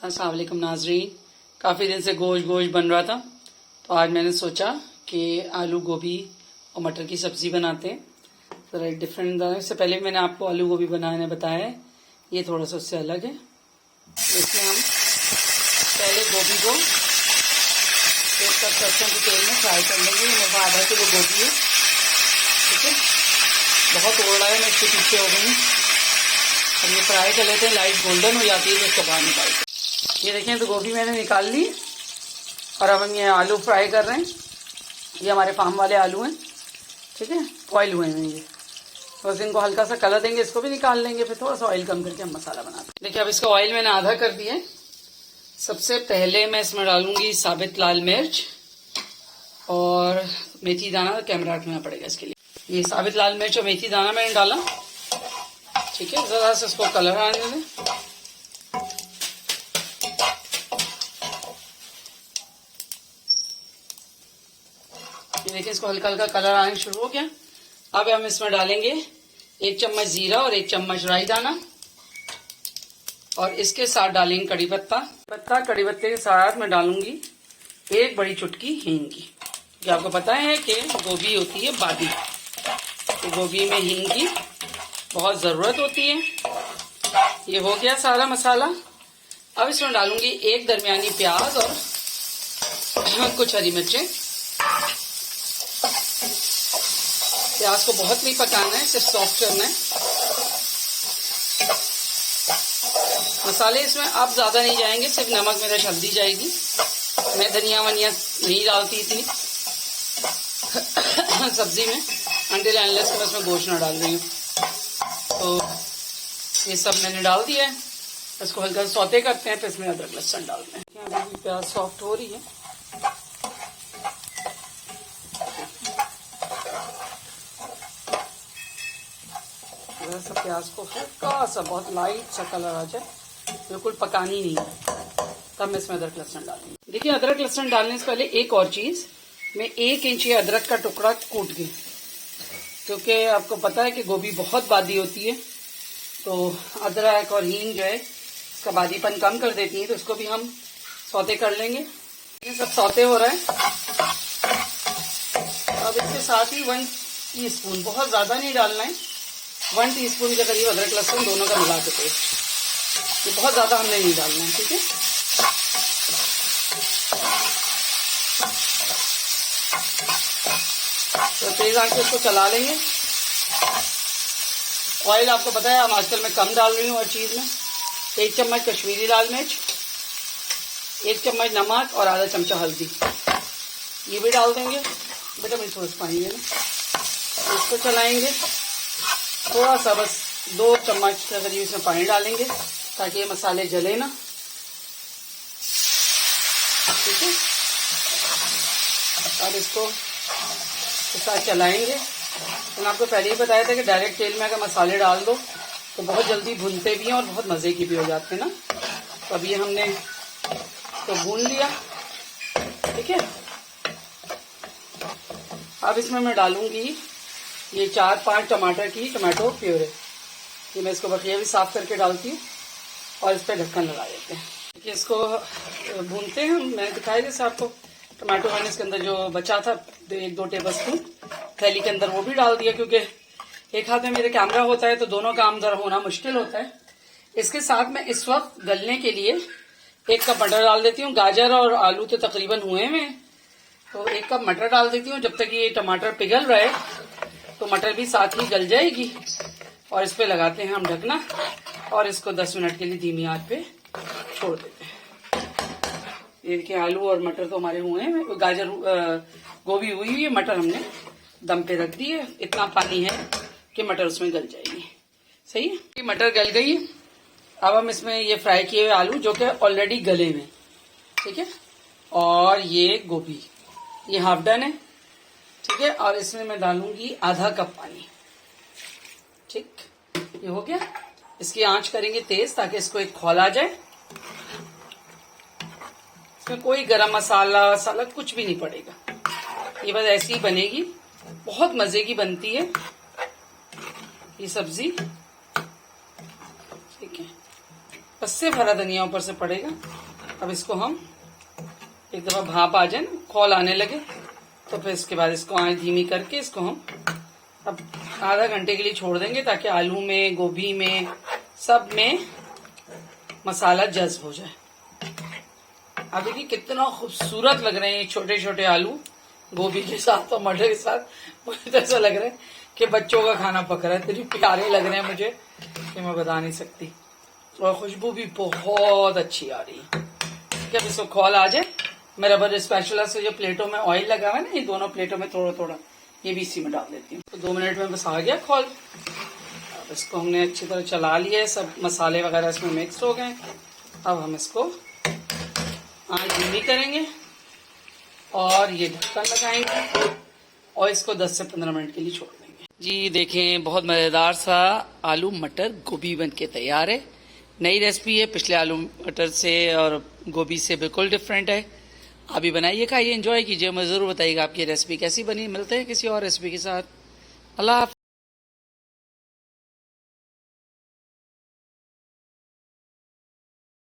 अस्सलाम वालेकुम नाजरीन। काफ़ी दिन से गोश्त बन रहा था, तो आज मैंने सोचा कि आलू गोभी और मटर की सब्ज़ी बनाते हैं। ज़रा डिफरेंट। इससे पहले मैंने आपको आलू गोभी बनाने बताया है, ये थोड़ा सा उससे अलग है। इसमें हम पहले गोभी को एक कप सरसों के तेल में फ्राई कर लेंगे। मेरे आधा किलो गोभी है, ठीक है। बहुत ओढ़ रहा है, मैं इसके पीछे हो गई। अब ये फ्राई कर लेते हैं, लाइट गोल्डन हो जाती है तो उसको बाहर निकालते हैं। ये देखें, तो गोभी मैंने निकाल ली और अब हम ये आलू फ्राई कर रहे हैं। ये हमारे फार्म वाले आलू हैं, ठीक है, बॉयल हुए हैं ये। बस इनको हल्का सा कलर देंगे, इसको भी निकाल लेंगे, फिर थोड़ा सा ऑयल कम करके हम मसाला बनाते हैं। देखिए, अब इसका ऑयल मैंने आधा कर दिया है। सबसे पहले मैं इसमें डालूंगी साबित लाल मिर्च और मेथी दाना। कैमरा रखना पड़ेगा इसके लिए। ये साबित लाल मिर्च और मेथी दाना मैंने डाला, ठीक है। ज़रा सा इसको कलर आने दें। ये देखिए, इसको हल्का हल्का कलर आने शुरू हो गया। अब हम इसमें डालेंगे 1 चम्मच जीरा और 1 चम्मच राई दाना, और इसके साथ डालेंगे कड़ी पत्ता। कड़ी पत्ते के साथ मैं डालूंगी 1 बड़ी चुटकी हींग की। जो आपको पता है कि गोभी होती है बादी, तो गोभी में हींग की बहुत ज़रूरत होती है। ये हो गया सारा मसाला। अब इसमें डालूंगी 1 दरमियानी प्याज और कुछ हरी मिर्चें। प्याज को बहुत नहीं पकाना है, सिर्फ सॉफ्ट करना है। मसाले इसमें अब ज़्यादा नहीं जाएंगे, सिर्फ नमक मिर्च हल्दी जाएगी। मैं धनिया वनिया नहीं डालती इतनी सब्जी में, अंटिल एंडलेस के बस मैं गोश्त ना डाल रही हूँ। तो ये सब मैंने डाल दिया है। इसको हल्का सौते करते हैं, फिर इसमें अदरक लहसुन डालते हैं। अभी प्याज सॉफ्ट हो रही है। प्याज को हल्का सा, बहुत लाइट सा कलर आ जाए, बिल्कुल पकानी नहीं है, तब मैं इसमें अदरक लहसुन डालूंगी। देखिए, अदरक लहसुन डालने से पहले एक और चीज़, मैं 1 इंच अदरक का टुकड़ा कूट के, क्योंकि आपको पता है कि गोभी बहुत बादी होती है, तो अदरक और हींग जो है इसका बादीपन कम कर देती है। तो इसको भी हम सौते कर लेंगे। ये सब सौते हो रहा है। अब इसके साथ ही 1 टीस्पून, बहुत ज़्यादा नहीं डालना है, 1 टीस्पून के करीब अदरक लहसुन दोनों का मिला के पेस्ट। ये बहुत ज़्यादा हमने नहीं डालना है, ठीक है। तो तेज आंच पे इसको चला लेंगे। ऑयल आपको पता है, हम आजकल मैं कम डाल रही हूँ हर चीज़ में। 1 चम्मच कश्मीरी लाल मिर्च, 1 चम्मच नमक और आधा चमचा हल्दी, ये भी डाल देंगे। बेटा मैं थोड़ा सा पानी देना। इसको चलाएंगे थोड़ा सा, बस 2 चम्मच के करीब इसमें पानी डालेंगे ताकि ये मसाले जले ना, ठीक है। अब इसको के साथ चलाएंगे। मैंने आपको पहले ही बताया था कि डायरेक्ट तेल में अगर मसाले डाल दो तो बहुत जल्दी भुनते भी हैं और बहुत मज़े की भी हो जाते हैं ना। तो अब ये हमने तो भून लिया, ठीक है। अब इसमें मैं डालूंगी ये 4-5 टमाटर की टमाटो प्यूरे। ये मैं इसको बखिया भी साफ करके डालती हूँ और इस पर ढक्कन लगा देते हैं। देखिए, इसको भूनते हैं हम। मैंने दिखाया जैसे आपको टमाटो मैंने इसके अंदर जो बचा था 1-2 टेबल स्पून थैली के अंदर, वो भी डाल दिया, क्योंकि एक हाथ में मेरे कैमरा होता है तो दोनों काम जरा होना मुश्किल होता है। इसके साथ मैं इस वक्त गलने के लिए 1 कप मटर डाल देती हूँ। गाजर और आलू तो तकरीबन हुए हैं, तो 1 कप मटर डाल देती हूँ। जब तक ये टमाटर पिघल रहे तो मटर भी साथ ही गल जाएगी। और इस पे लगाते हैं हम ढकना और इसको 10 मिनट के लिए धीमी आंच पे छोड़ देते हैं। ये देखिए, आलू और मटर तो हमारे हुए हैं। गाजर गोभी हुई हुई है, मटर हमने दम पे रख दी है। इतना पानी है कि मटर उसमें गल जाएगी। सही है, मटर गल गई है। अब हम इसमें ये फ्राई किए हुए आलू जो कि ऑलरेडी गले में, ठीक है, और ये गोभी, ये हाफ डन है, ठीक है। और इसमें मैं डालूंगी आधा कप पानी, ठीक। ये हो गया। इसकी आंच करेंगे तेज ताकि इसको एक खौल आ जाए। इसमें कोई गरम मसाला वसाला कुछ भी नहीं पड़ेगा, ये बस ऐसी ही बनेगी। बहुत मजे की बनती है ये सब्जी, ठीक है। बस सिर्फ हरा धनिया ऊपर से पड़ेगा। अब इसको हम एक दफा भाप आ जाए ना, खौल आने लगे, तो फिर इसके बाद इसको आंच धीमी करके इसको हम अब आधा घंटे के लिए छोड़ देंगे, ताकि आलू में, गोभी में, सब में मसाला जज्ब हो जाए। अब देखिए कितना खूबसूरत लग रहे हैं ये छोटे छोटे आलू गोभी के साथ और मटर के साथ। मुझे तो ऐसा लग रहा है कि बच्चों का खाना पक रहा है, इतने प्यारे लग रहे हैं मुझे कि मैं बता नहीं सकती। और खुशबू भी बहुत अच्छी आ रही है। ठीक है, इसको खौल आ जाए, मैं रबर स्पैचुला से जो प्लेटों में ऑयल लगा हुआ है ना, ये दोनों प्लेटों में थोड़ा थोड़ा ये भी इसी में डाल देती हूँ। तो 2 मिनट में बस आ गया खौल। अब इसको हमने अच्छी तरह चला लिया है, सब मसाले वगैरह इसमें मिक्स हो गए। अब हम इसको आंच धीमी करेंगे और ये ढक्कन लगाएंगे और इसको 10 से 15 मिनट के लिए छोड़ देंगे। जी देखें, बहुत मज़ेदार सा आलू मटर गोभी बन के तैयार है। नई रेसिपी है, पिछले आलू मटर से और गोभी से बिल्कुल डिफरेंट है। आप भी बनाइए, खाइए, एंजॉय कीजिए। मुझे ज़रूर बताइएगा आपकी रेसिपी कैसी बनी। मिलते हैं किसी और रेसिपी के साथ। अल्लाह हाफ़िज़।